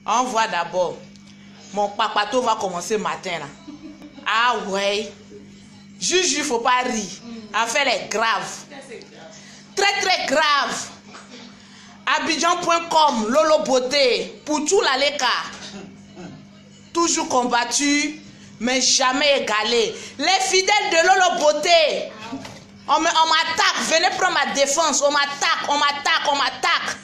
On voit d'abord. Mon papato va commencer matin là. Ah ouais. Juju, il faut pas rire. Affaire est grave. Très très grave. Abidjan.com, Lolo Beauté, pour tout la Leka. Toujours combattu, mais jamais égalé. Les fidèles de Lolo Beauté, on m'attaque, venez prendre ma défense, on m'attaque.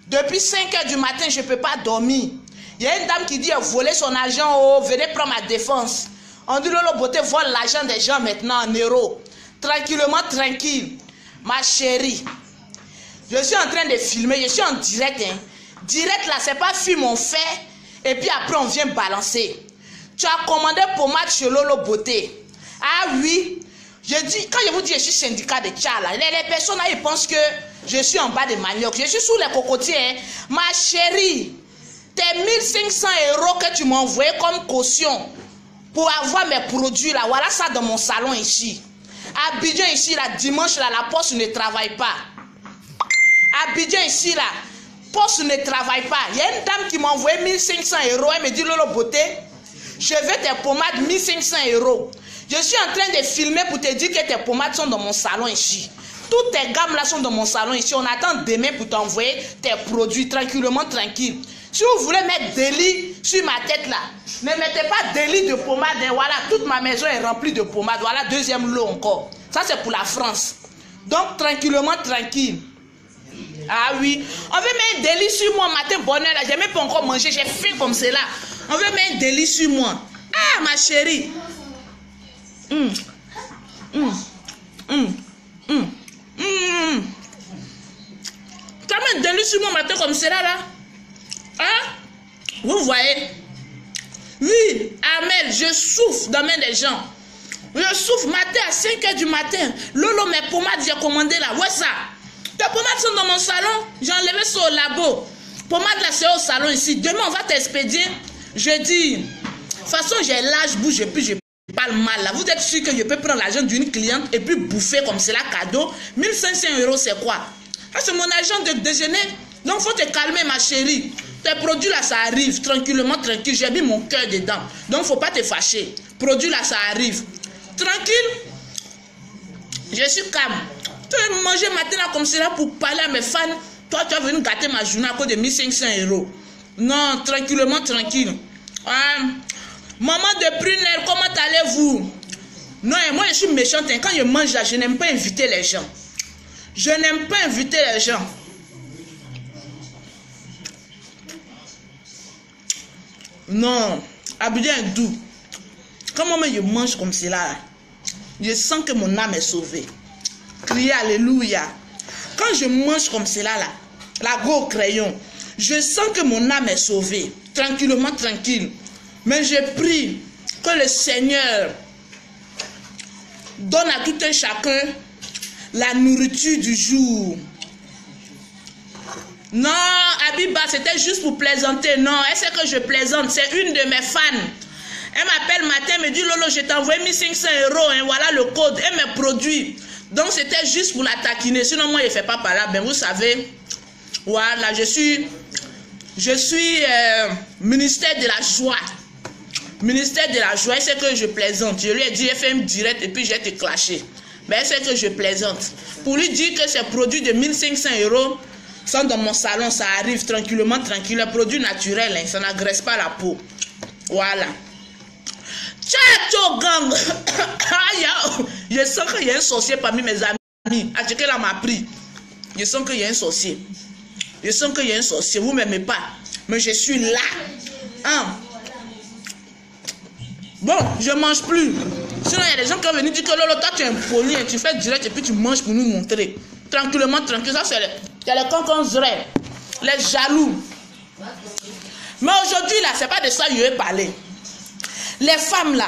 Depuis 5 h du matin, je ne peux pas dormir. Il y a une dame qui dit voler son argent, oh, venez prendre ma défense. On dit Lolo Beauté vole l'argent des gens maintenant en euros. Tranquillement, tranquille. Ma chérie, je suis en train de filmer, je suis en direct. Hein. Direct là, c'est pas film, on fait. Et puis après, on vient balancer. Tu as commandé pommade chez Lolo Beauté. Ah oui. Quand je vous dis, je suis syndicat de Tchad, les personnes là, ils pensent que je suis en bas de manioc. Je suis sous les cocotiers. Hein. Ma chérie, tes 1500 € que tu m'as envoyé comme caution pour avoir mes produits là, voilà ça dans mon salon ici. Abidjan ici, là, dimanche là, la poste ne travaille pas. Abidjan ici là, poste ne travaille pas. Il y a une dame qui m'a envoyé 1500 €. Elle me dit Lolo Beauté, je veux tes pommades 1500 €. Je suis en train de filmer pour te dire que tes pommades sont dans mon salon ici. Toutes tes gammes là sont dans mon salon ici. On attend demain pour t'envoyer tes produits tranquillement, tranquille. Si vous voulez mettre des lits sur ma tête là, ne mettez pas des lits de pommade. Hein. Voilà, toute ma maison est remplie de pommade. Voilà, deuxième lot encore. Ça c'est pour la France. Donc tranquillement, tranquille. Ah oui, on veut mettre des lits sur moi matin bonheur là. J'ai même pas encore mangé, j'ai faim comme cela. On veut mettre des lits sur moi. Ah ma chérie. Tu as mis des lits sur moi matin comme cela là. Hein? Vous voyez? Oui, Amel, je souffre dans main des gens. Je souffre matin à 5 h du matin. Lolo, mes pommades, j'ai commandé là. Ouais, ça. Tes pommades sont dans mon salon. J'ai enlevé ça au labo. Pommade là, c'est au salon ici. Demain, on va t'expédier. Je dis, de toute façon, j'ai l'âge bouge et puis je parle mal là. Vous êtes sûr que je peux prendre l'argent d'une cliente et puis bouffer comme c'est là cadeau? 1500 € c'est quoi? C'est mon argent de déjeuner. Donc, il faut te calmer, ma chérie. Tes produits là, ça arrive tranquillement, tranquille. J'ai mis mon cœur dedans. Donc, il ne faut pas te fâcher. Produits là, ça arrive. Tranquille. Je suis calme. Tu veux manger matin là comme cela pour parler à mes fans. Toi, tu as venu gâter ma journée à cause de 1500 €. Non, tranquillement, tranquille. Maman de Prunelle, comment allez-vous? Non, moi, je suis méchante. Quand je mange là, je n'aime pas inviter les gens. Je n'aime pas inviter les gens. Non, Abidjan est doux. Quand moi je mange comme cela, je sens que mon âme est sauvée. Criez Alléluia. Quand je mange comme cela, là, la go au crayon, je sens que mon âme est sauvée. Tranquillement, tranquille. Mais je prie que le Seigneur donne à tout un chacun la nourriture du jour. Non, Abiba, c'était juste pour plaisanter. Non, elle sait que je plaisante. C'est une de mes fans. Elle m'appelle matin, me dit Lolo, je t'ai envoyé 1500 €. Hein, voilà le code. Elle me produit. Donc c'était juste pour la taquiner. Sinon, moi, je ne fais pas par là. Ben, vous savez, voilà, je suis ministère de la joie. Ministère de la joie, elle sait que je plaisante. Je lui ai dit, FM direct et puis je vais te clasher. Mais elle sait que je plaisante. Pour lui dire que ces produits de 1500 € sont dans mon salon, ça arrive tranquillement, tranquille. Un produit naturel, hein, ça n'agresse pas la peau. Voilà. Tchacho gang. Je sens qu'il y a un sorcier parmi mes amis. À ce qu'elle m'a pris. Je sens qu'il y a un sorcier. Je sens qu'il y a un sorcier. Vous ne m'aimez pas. Mais je suis là. Hein? Bon, je ne mange plus. Sinon, il y a des gens qui vont venir dire que Lolo, toi tu es impoli, tu fais direct et puis tu manges pour nous montrer. Tranquillement, tranquille. Ça, c'est les cancans vrais. Les jaloux. Mais aujourd'hui, là, c'est pas de ça que je vais parler. Les femmes, là,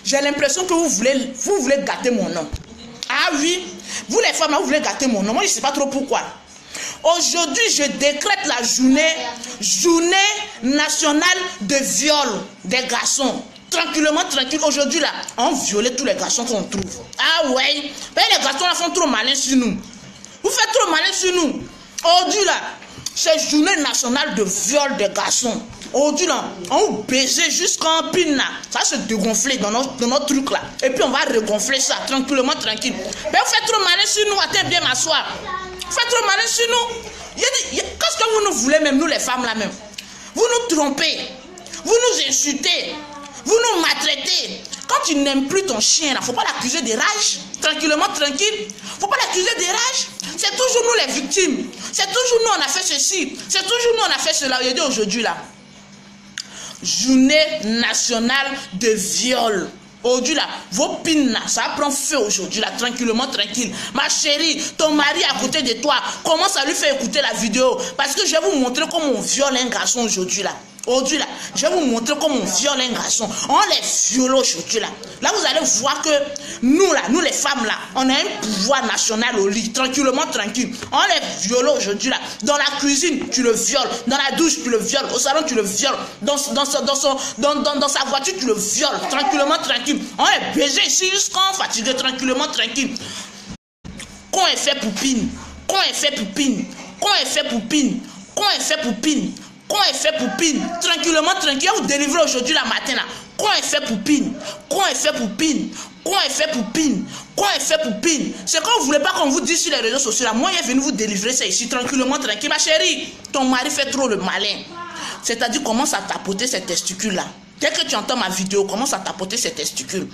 j'ai l'impression que vous voulez gâter mon nom. Ah oui, vous les femmes, là, vous voulez gâter mon nom. Moi, je ne sais pas trop pourquoi. Aujourd'hui, je décrète la journée nationale de viol des garçons. Tranquillement, tranquille. Aujourd'hui, là, on violait tous les garçons qu'on trouve. Ah ouais, les garçons, là, font trop malin sur nous. Vous faites trop malin sur nous. Aujourd'hui, là, C'est journée nationale de viol des garçons. Aujourd'hui, là, on baisait jusqu'en pin là. Ça se dégonfler dans notre truc là. Et puis on va regonfler ça tranquillement, tranquille. Mais vous faites trop malin sur nous. Attends bien m'asseoir. Vous faites trop malin sur nous. Qu'est-ce que vous nous voulez même, nous les femmes là même? Vous nous trompez. Vous nous insultez. Vous nous maltraitez. Quand tu n'aimes plus ton chien là, faut pas l'accuser des rages. Tranquillement, tranquille. Faut pas l'accuser des rages. C'est toujours nous les victimes. C'est toujours nous on a fait ceci. C'est toujours nous on a fait cela. Regardez aujourd'hui là. Journée nationale de viol. Aujourd'hui là, vos pins là, ça prend feu aujourd'hui là, tranquillement, tranquille. Ma chérie, ton mari à côté de toi, commence à lui faire écouter la vidéo. Parce que je vais vous montrer comment on viole un garçon aujourd'hui là. Aujourd'hui là, je vais vous montrer comment on viole un garçon. On les viole aujourd'hui là. Là, vous allez voir que nous là, nous les femmes là, on a un pouvoir national au lit, tranquillement, tranquille. On les viole aujourd'hui là. Dans la cuisine, tu le violes. Dans la douche, tu le violes. Au salon, tu le violes. Dans sa voiture, tu le violes. Tranquillement, tranquille. On est baisé ici jusqu'en fatigué, tranquillement, tranquille. Quand elle fait poupine, quand elle fait poupine, quand elle fait poupine, quand elle fait poupine. Quand elle fait poupine, tranquillement, tranquille, vous délivrez aujourd'hui la matin là. Quand elle fait poupine, quand elle fait poupine, quand elle fait poupine, quand elle fait poupine. C'est quand vous voulez pas qu'on vous dise sur les réseaux sociaux là. Moi, je vais venir vous délivrer ça ici, tranquillement, tranquille. Ma chérie, ton mari fait trop le malin. C'est-à-dire, commence à tapoter ces testicules là. Dès que tu entends ma vidéo, commence à tapoter ses testicules.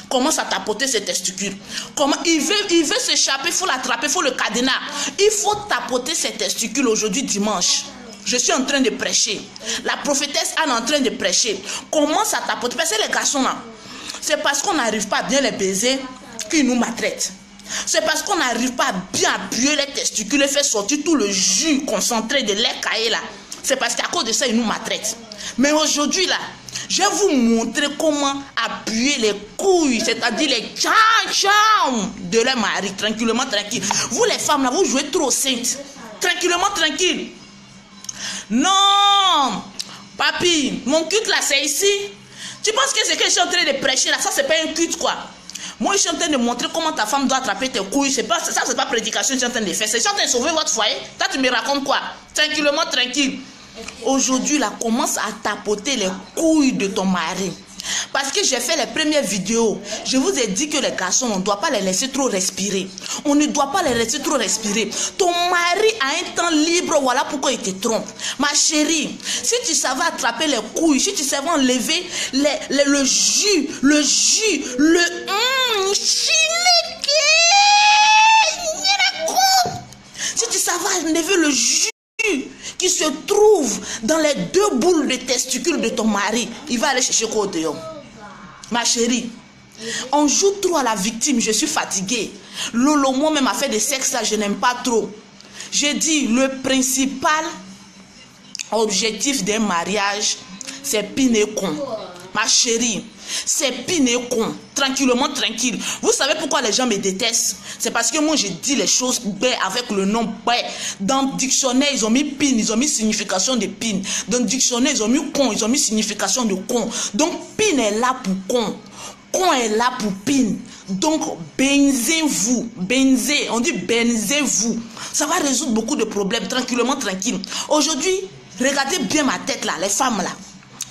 Commence à tapoter ses testicules. Comment il veut s'échapper, il faut l'attraper, il faut le cadenas. Il faut tapoter ses testicules aujourd'hui dimanche. Je suis en train de prêcher. La prophétesse Anne est en train de prêcher. Commence à tapoter. Parce que les garçons là, c'est parce qu'on n'arrive pas à bien les baiser qu'ils nous maltraitent. C'est parce qu'on n'arrive pas à bien appuyer les testicules et faire sortir tout le jus concentré de lait caillé là. C'est parce qu'à cause de ça, ils nous maltraitent. Mais aujourd'hui là, je vais vous montrer comment appuyer les couilles, c'est-à-dire les tcham de leur mari, tranquillement, tranquille. Vous les femmes là, vous jouez trop saintes. Tranquillement, tranquille. Non, papi, mon culte là c'est ici. Tu penses que c'est que je suis en train de prêcher là, ça c'est pas un culte quoi. Moi je suis en train de montrer comment ta femme doit attraper tes couilles. C'est pas ça, c'est pas prédication que je suis en train de faire. C'est en train de sauver votre foyer. Toi tu me racontes quoi? Tranquillement, tranquille. Aujourd'hui là, commence à tapoter les couilles de ton mari. Parce que j'ai fait les premières vidéos, je vous ai dit que les garçons, on ne doit pas les laisser trop respirer. On ne doit pas les laisser trop respirer. Ton mari a un temps libre, voilà pourquoi il te trompe. Ma chérie, si tu savais attraper les couilles, si tu savais enlever le jus, si tu savais enlever le jus qui se trouve dans les deux boules de testicules de ton mari, il va aller chercher quoi au dehors. Ma chérie, on joue trop à la victime, je suis fatiguée. Lolo, moi-même, a fait des sexes là, je n'aime pas trop. J'ai dit, le principal objectif d'un mariage, c'est piner con. Ma chérie, c'est piner con. Tranquillement, tranquille. Vous savez pourquoi les gens me détestent? C'est parce que moi, je dis les choses avec le nom. Dans le dictionnaire, ils ont mis pin, ils ont mis signification de pin. Dans le dictionnaire, ils ont mis con, ils ont mis signification de con. Donc, pin est là pour con. Con est là pour pin. Donc, benzez-vous. Benzez. On dit benzez-vous. Ça va résoudre beaucoup de problèmes. Tranquillement, tranquille. Aujourd'hui, regardez bien ma tête là, les femmes là.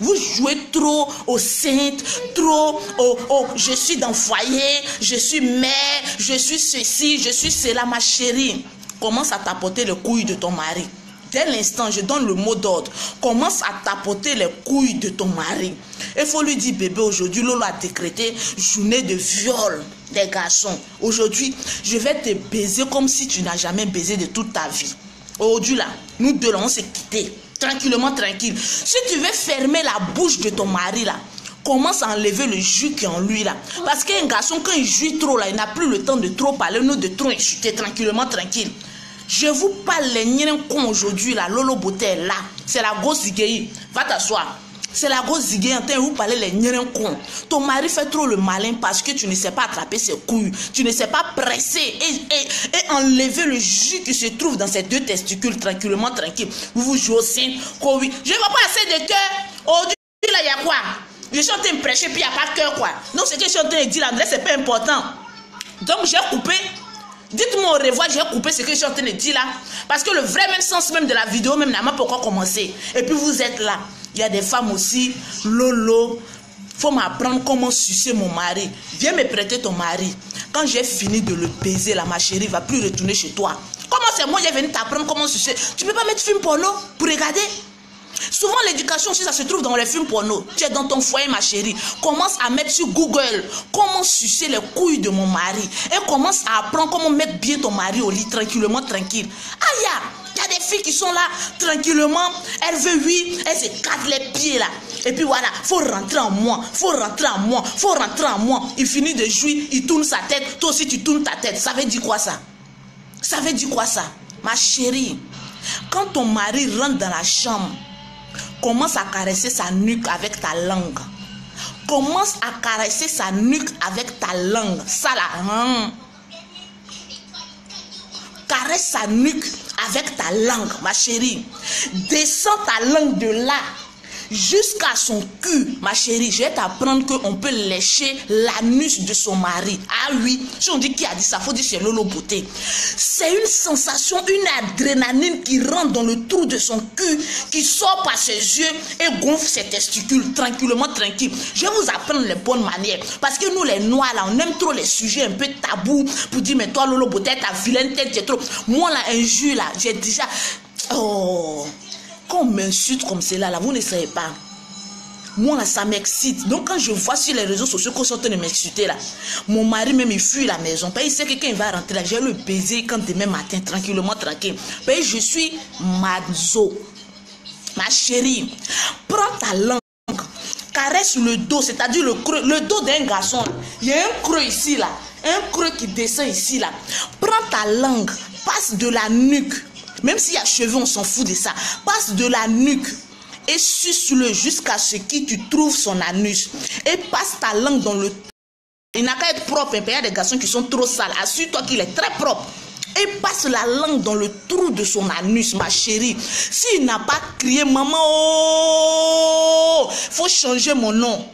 Vous jouez trop aux saintes, trop au je suis dans le foyer, je suis mère, je suis ceci, je suis cela, ma chérie. Commence à tapoter les couilles de ton mari. Dès l'instant, je donne le mot d'ordre. Commence à tapoter les couilles de ton mari. Il faut lui dire, bébé, aujourd'hui, Lolo a décrété journée de viol des garçons. Aujourd'hui, je vais te baiser comme si tu n'as jamais baisé de toute ta vie. Aujourd'hui, là, nous deux, là, on s'est quittés. Tranquillement, tranquille. Si tu veux fermer la bouche de ton mari là, commence à enlever le jus qui est en lui là. Parce qu'un garçon, quand il jouit trop là, il n'a plus le temps de trop parler, nous de trop insulter. Tranquillement, tranquille. Je vous parle les niens cons aujourd'hui là. Lolo Beauté est là. C'est la grosse zigueille. Va t'asseoir. C'est la grosse zigueille en train de vous parler les niens cons. Ton mari fait trop le malin parce que tu ne sais pas attraper ses couilles. Tu ne sais pas presser et enlever le jus qui se trouve dans ces deux testicules. Tranquillement, tranquille. Vous vous jouez au sein. Oui. Je ne vois pas assez de cœur. Aujourd'hui, là, il y a quoi? Je suis en train de prêcher puis il n'y a pas de cœur quoi. Donc, ce que je suis en train de dire là, c'est pas important. Donc, j'ai coupé. Dites-moi au revoir, j'ai coupé ce que je suis en train de dire là. Parce que le vrai même sens même de la vidéo, même n'a pas pourquoi commencer. Et puis vous êtes là. Il y a des femmes aussi, Lolo. Faut m'apprendre comment sucer mon mari. Viens me prêter ton mari. Quand j'ai fini de le baiser là, ma chérie, va plus retourner chez toi. Comment c'est moi, j'ai venu t'apprendre comment sucer? Tu peux pas mettre film porno pour regarder? Souvent l'éducation aussi ça se trouve dans les films porno. Tu es dans ton foyer ma chérie. Commence à mettre sur Google comment sucer les couilles de mon mari. Et commence à apprendre comment mettre bien ton mari au lit tranquillement, tranquille. Aïe, il y a des filles qui sont là tranquillement. Elles veulent oui, elles se cassent les pieds là. Et puis voilà, faut rentrer en moi, faut rentrer en moi, faut rentrer en moi. Il finit de jouir, il tourne sa tête. Toi aussi tu tournes ta tête. Ça veut dire quoi ça? Ça veut dire quoi ça? Ma chérie, quand ton mari rentre dans la chambre, commence à caresser sa nuque avec ta langue. Commence à caresser sa nuque avec ta langue. Ça là. Caresse sa nuque avec ta langue, ma chérie. Descends ta langue de là jusqu'à son cul, ma chérie. Je vais t'apprendre qu'on peut lécher l'anus de son mari. Ah oui, si on dit qui a dit ça, faut dire c'est Lolo Beauté. C'est une sensation, une adrénaline qui rentre dans le trou de son cul, qui sort par ses yeux et gonfle ses testicules, tranquillement, tranquille. Je vais vous apprendre les bonnes manières. Parce que nous les noirs là, on aime trop les sujets un peu tabous pour dire mais toi Lolo Beauté, ta vilaine tête, j'ai trop. Moi là, un jus là, j'ai déjà... Oh... Quand on m'insulte comme cela, là, vous ne savez pas. Moi, là, ça m'excite. Donc, quand je vois sur les réseaux sociaux qu'on sont en train de m'insulter, là, mon mari même, il fuit la maison. Parce qu'il sait que quand il va rentrer là, je vais le baiser quand demain matin, tranquillement, tranquille. Parce que je suis mazo. Ma chérie, prends ta langue, caresse le dos, c'est-à-dire le dos d'un garçon. Il y a un creux ici, là. Un creux qui descend ici, là. Prends ta langue, passe de la nuque. Même s'il y a cheveux, on s'en fout de ça. Passe de la nuque et suce-le jusqu'à ce que tu trouves son anus. Et passe ta langue dans le... Il n'a qu'à être propre. Il y a des garçons qui sont trop sales. Assure-toi qu'il est très propre. Et passe la langue dans le trou de son anus, ma chérie. S'il n'a pas crié, maman, oh, faut changer mon nom.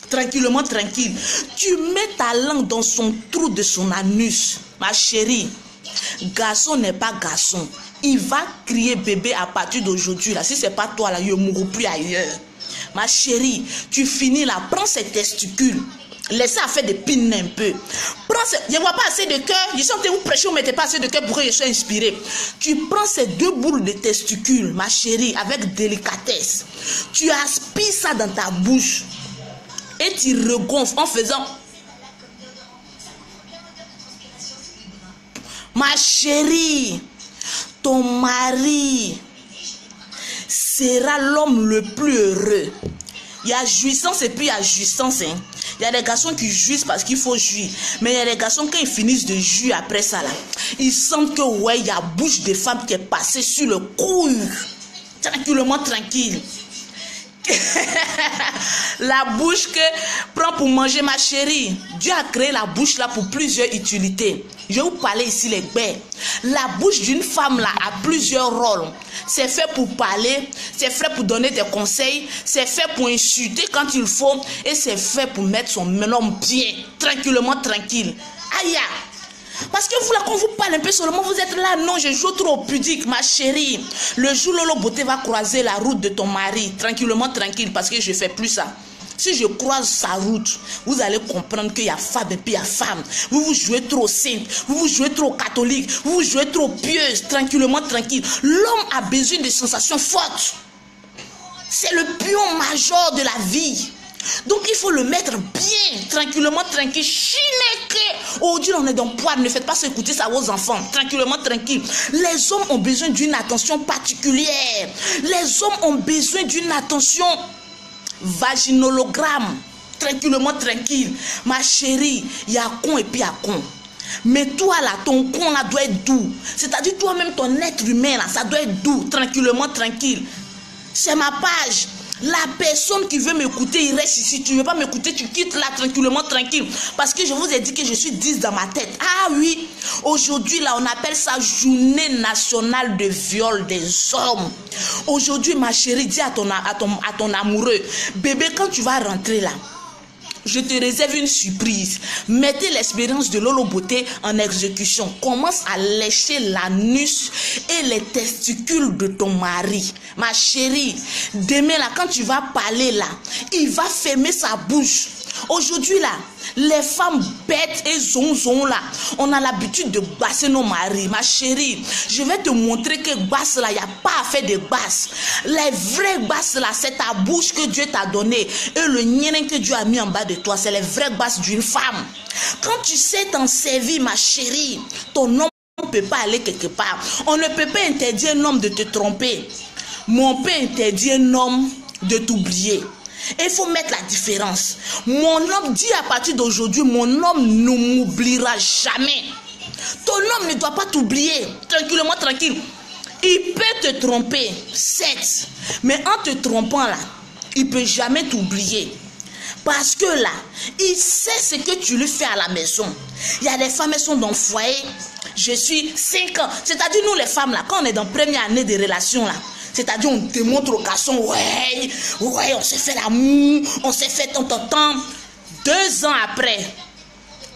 Tranquillement, tranquille. Tu mets ta langue dans son trou de son anus, ma chérie. Garçon n'est pas garçon. Il va crier bébé à partir d'aujourd'hui. Si ce n'est pas toi, là, il ne mourra plus ailleurs. Ma chérie, tu finis là. Prends ses testicules. Laissez à faire des pines un peu. Je ne vois pas assez de cœur. Je sens que vous prêchez, vous ne mettez pas assez de cœur pour que je sois inspiré. Tu prends ces deux boules de testicules, ma chérie, avec délicatesse. Tu aspires ça dans ta bouche. Et tu regonfles en faisant... Ma chérie, ton mari sera l'homme le plus heureux. Il y a jouissance et puis il y a jouissance. Hein. Il y a des garçons qui jouissent parce qu'il faut jouir. Mais il y a des garçons, quand ils finissent de jouir après ça, là, ils sentent que ouais, il y a bouche de femme qui est passée sur le couille. Tranquillement, tranquille. La bouche que prend pour manger, ma chérie. Dieu a créé la bouche là pour plusieurs utilités. Je vais vous parler ici les bêtes. La bouche d'une femme là a plusieurs rôles. C'est fait pour parler, c'est fait pour donner des conseils, c'est fait pour insulter quand il faut, et c'est fait pour mettre son homme bien, tranquillement, tranquille. Aïe! Parce que vous là, quand vous parlez un peu seulement, vous êtes là, non, je joue trop pudique, ma chérie. Le jour Lolo Beauté va croiser la route de ton mari, tranquillement, tranquille, parce que je ne fais plus ça. Si je croise sa route, vous allez comprendre qu'il y a femme et puis il y a femme. Vous vous jouez trop sainte, vous vous jouez trop catholique, vous vous jouez trop pieuse, tranquillement, tranquille. L'homme a besoin de sensations fortes. C'est le pion major de la vie. Donc il faut le mettre bien, tranquillement, tranquille. Chineke. Aujourd'hui on est dans le poids, ne faites pas écouter ça à vos enfants. Tranquillement, tranquille. Les hommes ont besoin d'une attention particulière. Les hommes ont besoin d'une attention vaginologramme. Tranquillement, tranquille. Ma chérie, il y a con et puis il y a con. Mais toi là, ton con là doit être doux. C'est-à-dire toi-même, ton être humain là, ça doit être doux, tranquillement, tranquille. C'est ma page. La personne qui veut m'écouter, il reste ici. Tu ne veux pas m'écouter, tu quittes là tranquillement, tranquille. Parce que je vous ai dit que je suis 10 dans ma tête. Ah oui, aujourd'hui là, on appelle ça journée nationale de viol des hommes. Aujourd'hui, ma chérie, dis à ton amoureux, bébé, quand tu vas rentrer là, je te réserve une surprise. Mettez l'expérience de Lolo Beauté en exécution. Commence à lécher l'anus et les testicules de ton mari. Ma chérie, demain là, quand tu vas parler là, il va fermer sa bouche. Aujourd'hui là, les femmes bêtes et zonzon là, on a l'habitude de basser nos maris. Ma chérie, je vais te montrer que basse là, il n'y a pas à faire de basse. Les vraies basses là, c'est ta bouche que Dieu t'a donnée. Et le nien que Dieu a mis en bas de toi, c'est les vraies basses d'une femme. Quand tu sais t'en servir, ma chérie, ton homme ne peut pas aller quelque part. On ne peut pas interdire un homme de te tromper. Mais on peut interdire un homme de t'oublier. Il faut mettre la différence. Mon homme dit à partir d'aujourd'hui, mon homme ne m'oubliera jamais. Ton homme ne doit pas t'oublier. Tranquillement, tranquille. Il peut te tromper, certes. Mais en te trompant là, il ne peut jamais t'oublier. Parce que là, il sait ce que tu lui fais à la maison. Il y a des femmes, elles sont dans le foyer. Je suis 5 ans. C'est-à-dire, nous les femmes là, quand on est dans la première année de relation là, c'est-à-dire, on démontre au garçon, ouais, on s'est fait l'amour, on s'est fait tant. 2 ans après,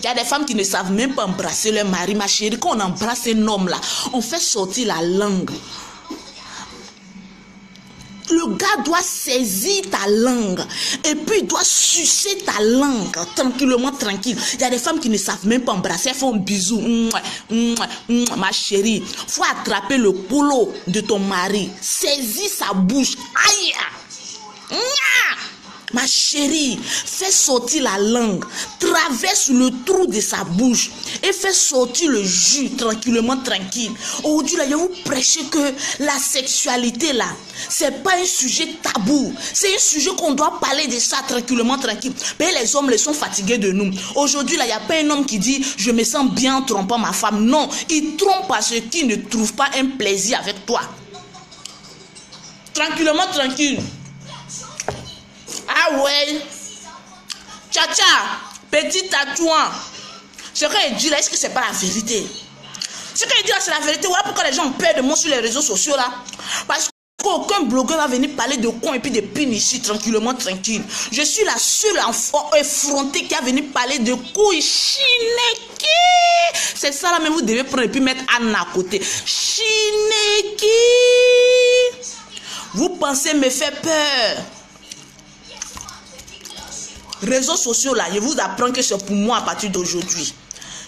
il y a des femmes qui ne savent même pas embrasser leur mari. Ma chérie, quand on embrasse un homme là, on fait sortir la langue. Le gars doit saisir ta langue et puis il doit sucer ta langue tranquillement, tranquille. Il y a des femmes qui ne savent même pas embrasser, elles font un bisou. Ma chérie, il faut attraper le polo de ton mari, saisir sa bouche. Aïe! Ma chérie, fais sortir la langue, traverse le trou de sa bouche et fais sortir le jus tranquillement, tranquille. Aujourd'hui, là, je vais vous prêcher que la sexualité, là, c'est pas un sujet tabou. C'est un sujet qu'on doit parler de ça tranquillement, tranquille. Mais les hommes, ils sont fatigués de nous. Aujourd'hui, là, il n'y a pas un homme qui dit « je me sens bien en trompant ma femme ». Non, il trompe parce qu'il ne trouve pas un plaisir avec toi. Tranquillement, tranquille. Ah ouais, tcha-tcha, petit tatouant. Ce qu'il dit là, est-ce que c'est pas la vérité? Ce qu'il dit là, c'est la vérité. Voilà pourquoi les gens ont peur de moi sur les réseaux sociaux là. Parce qu'aucun blogueur va venir parler de con et puis de pin ici, tranquillement, tranquille. Je suis la seule effrontée qui a venu parler de couilles Chineki. C'est ça là, mais vous devez prendre et puis mettre Anne à côté. Chineki. Vous pensez me faire peur? Réseaux sociaux là, je vous apprends que c'est pour moi à partir d'aujourd'hui.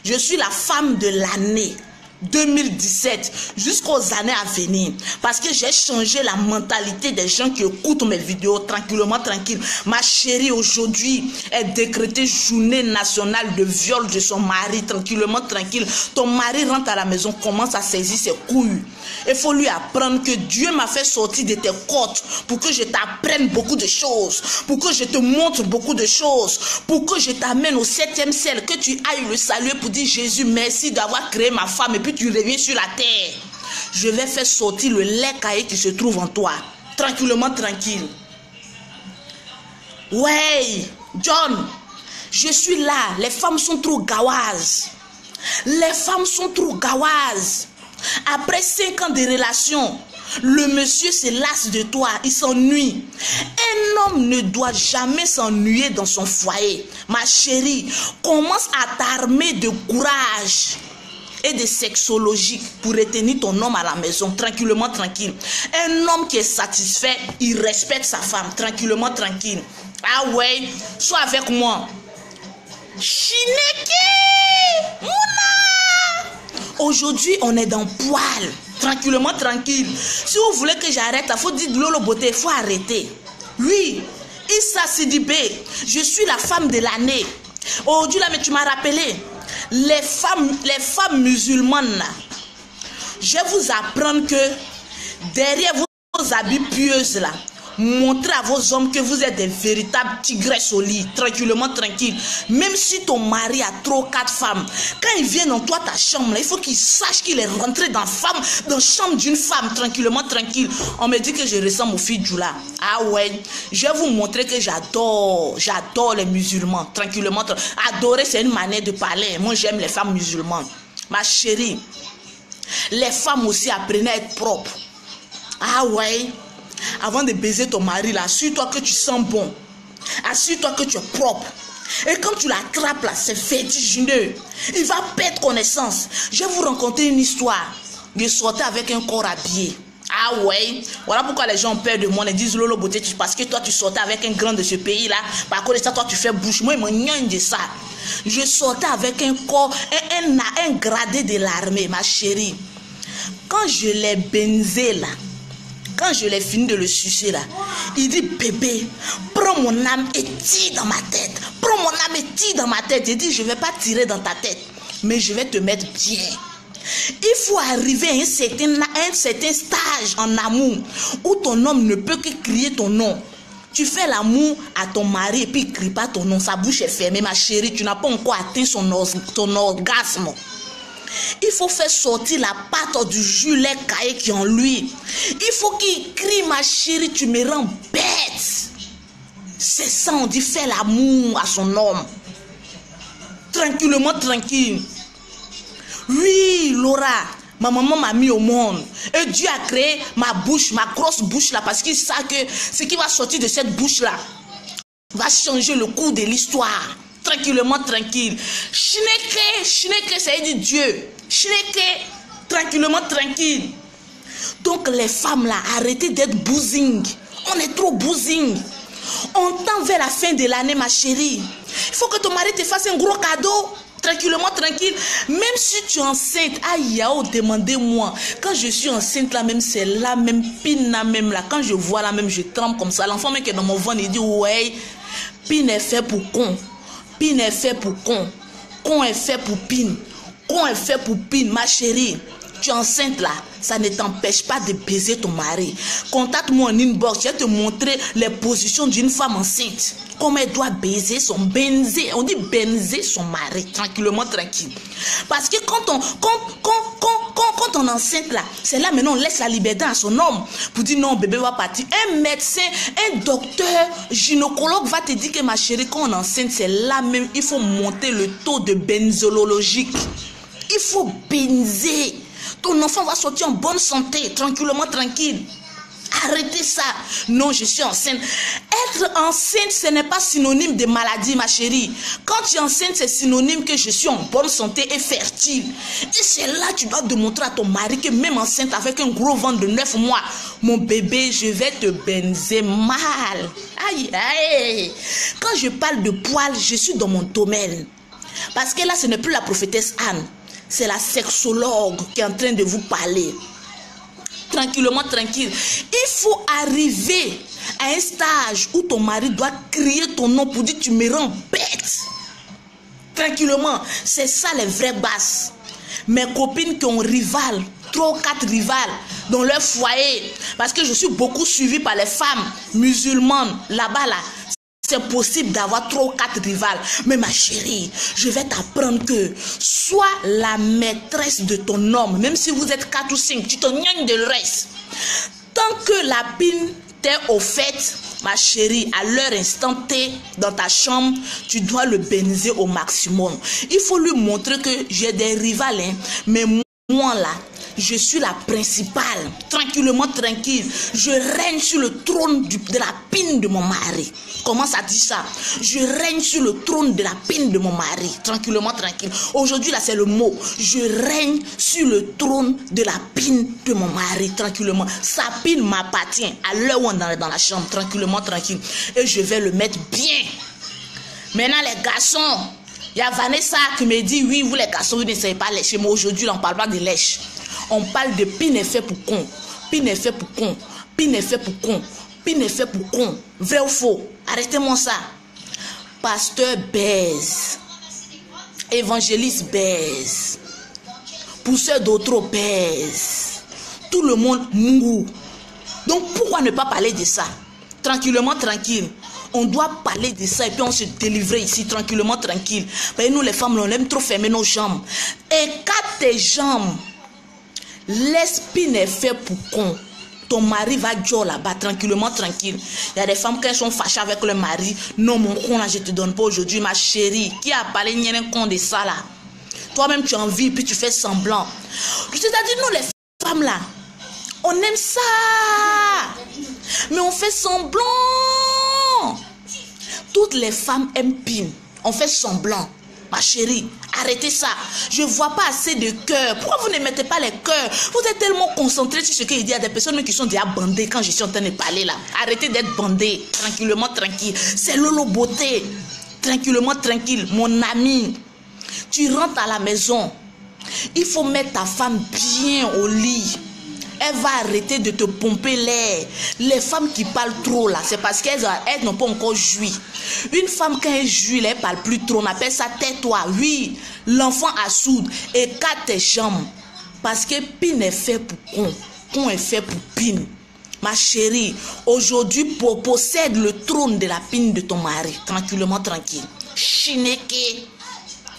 Je suis la femme de l'année 2017 jusqu'aux années à venir. Parce que j'ai changé la mentalité des gens qui écoutent mes vidéos tranquillement, tranquille. Ma chérie aujourd'hui est décrétée journée nationale de viol de son mari, tranquillement, tranquille. Ton mari rentre à la maison, commence à saisir ses couilles. Il faut lui apprendre que Dieu m'a fait sortir de tes côtes pour que je t'apprenne beaucoup de choses, pour que je te montre beaucoup de choses, pour que je t'amène au 7e ciel, que tu ailles le saluer pour dire Jésus, merci d'avoir créé ma femme et puis tu reviens sur la terre. Je vais faire sortir le lait caillé qui se trouve en toi, tranquillement, tranquille. Ouais, John, je suis là, les femmes sont trop gawazes. Les femmes sont trop gawazes. Après 5 ans de relation, le monsieur se lasse de toi, il s'ennuie. Un homme ne doit jamais s'ennuyer dans son foyer. Ma chérie, commence à t'armer de courage et de sexologie pour retenir ton homme à la maison, tranquillement, tranquille. Un homme qui est satisfait, il respecte sa femme, tranquillement, tranquille. Ah ouais, sois avec moi. Chineki, Mouna. Aujourd'hui, on est dans poil, tranquillement, tranquille. Si vous voulez que j'arrête, il faut dire Lolo Beauté, il faut arrêter. Oui, Issa Sidibé, je suis la femme de l'année. Aujourd'hui, là, mais tu m'as rappelé, les femmes musulmanes, là, je vais vous apprendre que derrière vos habits pieuses, là, montrez à vos hommes que vous êtes des véritables tigresses au lit, tranquillement, tranquille. Même si ton mari a 3 ou 4 femmes, quand il vient dans toi, ta chambre, là, il faut qu'il sache qu'il est rentré dans la chambre d'une femme, tranquillement, tranquille. On me dit que je ressemble aux filles Djoula. Ah ouais, je vais vous montrer que j'adore les musulmans, tranquillement. Adorer, c'est une manière de parler. Moi, j'aime les femmes musulmanes. Ma chérie, les femmes aussi apprenez à être propres. Ah ouais. Avant de baiser ton mari, là, assure-toi que tu sens bon. Assure-toi que tu es propre. Et quand tu l'attrapes là, c'est vertigineux. Il va perdre connaissance. Je vais vous raconter une histoire. Je sortais avec un corps habillé. Ah ouais, voilà pourquoi les gens ont peur de moi. Ils disent Lolo Beauté, parce que toi tu sortais avec un grand de ce pays là. Par contre, ça, toi tu fais bouche. Moi, il me gagne de ça. Je sortais avec un corps, un gradé de l'armée, ma chérie. Quand je l'ai benzé là, quand je l'ai fini de le sucer là, il dit bébé, prends mon âme et tire dans ma tête. Prends mon âme et tire dans ma tête. Il dit je ne vais pas tirer dans ta tête, mais je vais te mettre bien. Il faut arriver à un certain stage en amour où ton homme ne peut que crier ton nom. Tu fais l'amour à ton mari et puis il ne crie pas ton nom. Sa bouche est fermée, ma chérie. Tu n'as pas encore atteint ton orgasme. Il faut faire sortir la pâte du jus lait caillé qui est en lui. Il faut qu'il crie, ma chérie, tu me rends bête. C'est ça, on dit faire l'amour à son homme. Tranquillement, tranquille. Oui, Laura, ma maman m'a mis au monde. Et Dieu a créé ma bouche, ma grosse bouche là, parce qu'il sait que ce qui va sortir de cette bouche là va changer le cours de l'histoire. Tranquillement, tranquille. Chineke, ça veut dire Dieu. Chineke, tranquillement, tranquille. Donc les femmes là, arrêtez d'être bousing. On est trop bousing. On tend vers la fin de l'année, ma chérie. Il faut que ton mari te fasse un gros cadeau. Tranquillement, tranquille. Même si tu es enceinte, aïe, demandez-moi. Quand je suis enceinte là même, c'est là même, pine là même là. Quand je vois là même, je tremble comme ça. L'enfant même qui est dans mon ventre, il dit ouais, pine est fait pour con. Pine est fait pour con. Con est fait pour pine. Con est fait pour pine, ma chérie. Tu es enceinte là, ça ne t'empêche pas de baiser ton mari. Contacte-moi en inbox, je vais te montrer les positions d'une femme enceinte. Comment elle doit baiser on dit baiser son mari, tranquillement, tranquille. Parce que quand on est enceinte là, c'est là maintenant on laisse la liberté à son homme pour dire non, bébé va partir. Un médecin, un docteur, gynécologue va te dire que ma chérie, quand on est enceinte, c'est là même, il faut monter le taux de benzolologique. Il faut benzer. Ton enfant va sortir en bonne santé, tranquillement, tranquille. Arrêtez ça. Non, je suis enceinte. Être enceinte, ce n'est pas synonyme de maladie, ma chérie. Quand tu es enceinte, c'est synonyme que je suis en bonne santé et fertile. Et c'est là que tu dois démontrer à ton mari que même enceinte avec un gros ventre de 9 mois, mon bébé, je vais te benzer mal. Aïe, aïe. Quand je parle de poils, je suis dans mon domaine. Parce que là, ce n'est plus la prophétesse Anne. C'est la sexologue qui est en train de vous parler. Tranquillement, tranquille. Il faut arriver à un stage où ton mari doit crier ton nom pour dire tu me rends bête. Tranquillement. C'est ça les vraies basses. Mes copines qui ont rival, 3 ou 4 rivales dans leur foyer. Parce que je suis beaucoup suivie par les femmes musulmanes là-bas là. C'est possible d'avoir 3 ou 4 rivales. Mais ma chérie, je vais t'apprendre que sois la maîtresse de ton homme. Même si vous êtes 4 ou 5, tu te gagnes de reste. Tant que la pine t'est offerte, ma chérie, à l'heure instant T, dans ta chambre, tu dois le benzer au maximum. Il faut lui montrer que j'ai des rivales, hein, mais moi là, je suis la principale, tranquillement, tranquille. Je règne sur le trône de la pine de mon mari. Comment ça dit ça? Je règne sur le trône de la pine de mon mari, tranquillement, tranquille. Aujourd'hui, là, c'est le mot. Je règne sur le trône de la pine de mon mari, tranquillement. Sa pine m'appartient à l'heure où on est dans la chambre, tranquillement, tranquille. Et je vais le mettre bien. Maintenant, les garçons, il y a Vanessa qui me dit, oui, vous les garçons, vous ne savez pas lécher. Mais aujourd'hui, là, on ne parle pas de lèche. On parle de pine est fait pour con. Pine est fait pour con. Pine est fait pour con. Pine est fait pour con. Vrai ou faux? Arrêtez-moi ça. Pasteur baise. Évangéliste baise. Pousseur d'autres baise. Tout le monde mourou. Donc pourquoi ne pas parler de ça? Tranquillement, tranquille. On doit parler de ça et puis on se délivrer ici tranquillement, tranquille. Parce que nous les femmes, on aime trop fermer nos jambes. Écarte tes jambes. L'esprit n'est fait pour con. Ton mari va dire là-bas tranquillement, tranquille. Il y a des femmes qui sont fâchées avec le mari. Non, mon con là, je te donne pas aujourd'hui, ma chérie. Qui a parlé n'y a un con de ça là? Toi-même tu en vis puis tu fais semblant. C'est-à-dire nous les femmes là, on aime ça. Mais on fait semblant. Toutes les femmes aiment pine. On fait semblant. Ma chérie, arrêtez ça. Je ne vois pas assez de cœur. Pourquoi vous ne mettez pas les cœurs? Vous êtes tellement concentrés sur ce qu'il dit. Il y a des personnes qui sont déjà bandées quand je suis en train de parler là. Arrêtez d'être bandés. Tranquillement, tranquille. C'est Lolo Beauté. Tranquillement, tranquille. Mon ami, tu rentres à la maison. Il faut mettre ta femme bien au lit. Elle va arrêter de te pomper l'air. Les femmes qui parlent trop là, c'est parce qu'elles n'ont pas encore joui. Une femme quand elle jouit, elle ne parle plus trop. On appelle ça tais-toi. Oui, l'enfant a soude. Écarte tes jambes. Parce que pin est fait pour con. Con est fait pour pin. Ma chérie, aujourd'hui, possède le trône de la pine de ton mari. Tranquillement, tranquille. Chineke.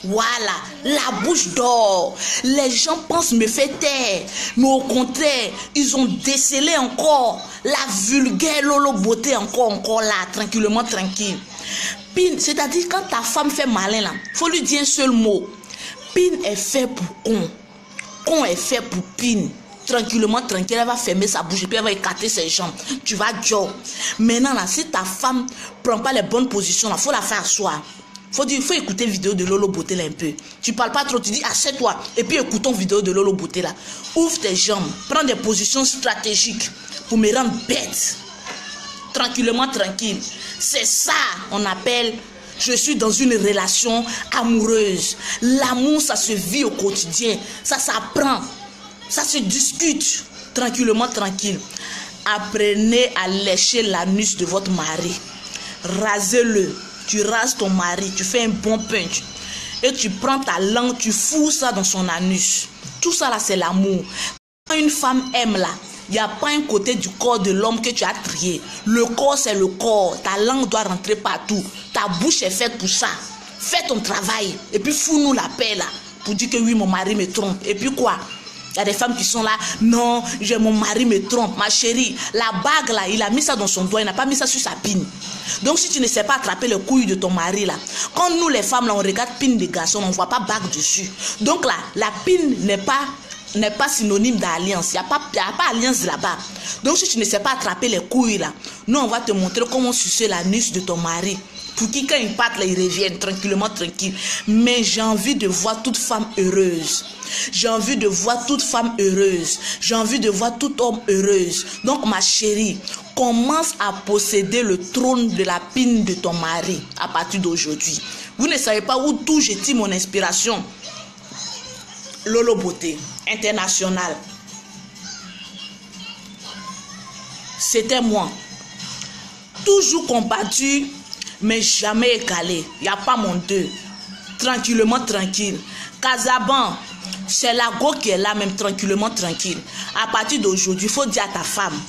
Voilà, la bouche d'or. Les gens pensent me faire taire, mais au contraire, ils ont décelé encore la vulgaire Lolo Beauté encore là, tranquillement, tranquille. Pin, c'est-à-dire quand ta femme fait malin là, faut lui dire un seul mot. Pin est fait pour con. Con est fait pour pin. Tranquillement, tranquille, elle va fermer sa bouche et puis elle va écarter ses jambes. Tu vas jog. Maintenant là, si ta femme prend pas les bonnes positions là, faut la faire asseoir. Faut écouter vidéo de Lolo Beauté là un peu. Tu parles pas trop, tu dis assieds-toi et puis écoutons vidéo de Lolo Beauté là. Ouvre tes jambes, prends des positions stratégiques pour me rendre bête. Tranquillement, tranquille. C'est ça on appelle je suis dans une relation amoureuse. L'amour ça se vit au quotidien, ça s'apprend, ça se discute. Tranquillement, tranquille. Apprenez à lécher l'anus de votre mari. Rasez-le. Tu rases ton mari, tu fais un bon punch et tu prends ta langue, tu fous ça dans son anus. Tout ça là, c'est l'amour. Quand une femme aime là, il n'y a pas un côté du corps de l'homme que tu as trié. Le corps, c'est le corps. Ta langue doit rentrer partout. Ta bouche est faite pour ça. Fais ton travail et puis fous-nous la paix là pour dire que oui, mon mari me trompe. Et puis quoi? Il y a des femmes qui sont là, non, mon mari me trompe. Ma chérie, la bague là, il a mis ça dans son doigt, il n'a pas mis ça sur sa pine. Donc si tu ne sais pas attraper les couilles de ton mari là, quand nous les femmes là, on regarde pine des garçons, on ne voit pas bague dessus. Donc là, la pine n'est pas synonyme d'alliance. Il n'y a pas alliance là-bas. Donc si tu ne sais pas attraper les couilles là, nous on va te montrer comment sucer l'anus de ton mari. Pour qui quand il part là, il revienne tranquillement, tranquille. Mais j'ai envie de voir toute femme heureuse. J'ai envie de voir toute femme heureuse. J'ai envie de voir tout homme heureuse. Donc ma chérie, commence à posséder le trône de la pine de ton mari à partir d'aujourd'hui. Vous ne savez pas où tout j'ai tiré mon inspiration. Lolo Beauté, international. C'était moi. Toujours combattu, mais jamais égalé. Il n'y a pas mon deux. Tranquillement, tranquille. Casaban, c'est la go qui est là, même tranquillement, tranquille. À partir d'aujourd'hui, il faut dire à ta femme,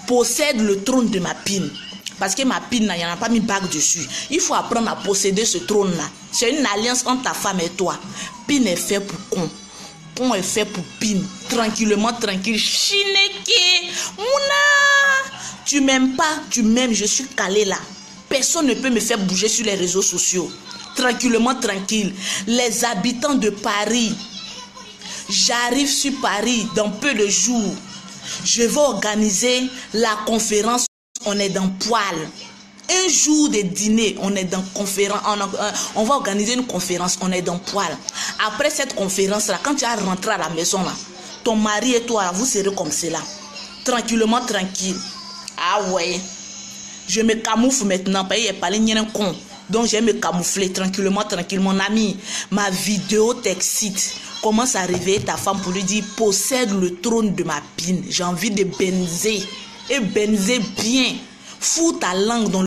possède le trône de ma pine. Parce que ma pine, il n'y en a pas mis bague dessus. Il faut apprendre à posséder ce trône-là. C'est une alliance entre ta femme et toi. Pine est fait pour con. Con est fait pour pine. Tranquillement, tranquille. Chineke, Mouna. Tu m'aimes pas, tu m'aimes, je suis calé là. Personne ne peut me faire bouger sur les réseaux sociaux. Tranquillement, tranquille. Les habitants de Paris, j'arrive sur Paris dans peu de jours. Je vais organiser la conférence. On est dans poil. Un jour de dîner, on est dans conférence. On va organiser une conférence. On est dans poil. Après cette conférence là, quand tu vas rentrer à la maison là, ton mari et toi, vous serez comme cela. Tranquillement, tranquille. Ah ouais. Je me camoufle maintenant. Parce qu'il n'y a pas les con. Donc, je vais me camoufler tranquillement, tranquille. Mon ami, ma vidéo t'excite. Commence à réveiller ta femme pour lui dire, possède le trône de ma pine. J'ai envie de benzer. Et benzer bien. Fous ta langue dans